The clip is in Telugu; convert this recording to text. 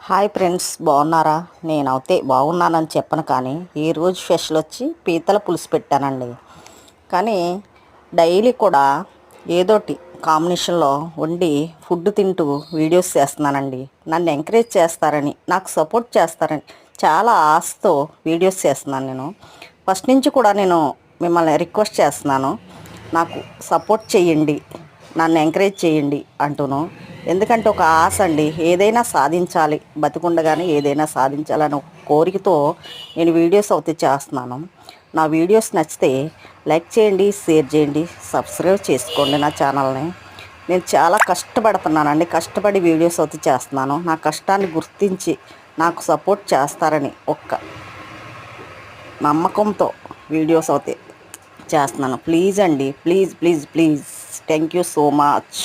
హాయ్ ఫ్రెండ్స్, బాగున్నారా? నేనైతే బాగున్నానని చెప్పను, కానీ ఈరోజు స్పెషల్ వచ్చి పీతల పులుసు పెట్టానండి. కానీ డైలీ కూడా ఏదోటి కాంబినేషన్లో వండి ఫుడ్ తింటూ వీడియోస్ చేస్తున్నానండి. నన్ను ఎంకరేజ్ చేస్తారని, నాకు సపోర్ట్ చేస్తారని చాలా ఆశతో వీడియోస్ చేస్తున్నాను. నేను ఫస్ట్ నుంచి కూడా నేను మిమ్మల్ని రిక్వెస్ట్ చేస్తున్నాను, నాకు సపోర్ట్ చేయండి, నన్ను ఎంకరేజ్ చేయండి అంటూను. ఎందుకంటే ఒక ఆశ అండి, ఏదైనా సాధించాలి, బతికుండగానే ఏదైనా సాధించాలని ఒక కోరికతో నేను వీడియోస్ అయితే చేస్తున్నాను. నా వీడియోస్ నచ్చితే లైక్ చేయండి, షేర్ చేయండి, సబ్స్క్రైబ్ చేసుకోండి నా ఛానల్ని. నేను చాలా కష్టపడుతున్నానండి, కష్టపడి వీడియోస్ అయితే చేస్తున్నాను. నా కష్టాన్ని గుర్తించి నాకు సపోర్ట్ చేస్తారని ఒక్క నమ్మకంతో వీడియోస్ అయితే చేస్తున్నాను. ప్లీజ్ అండి, please please please, thank you so much.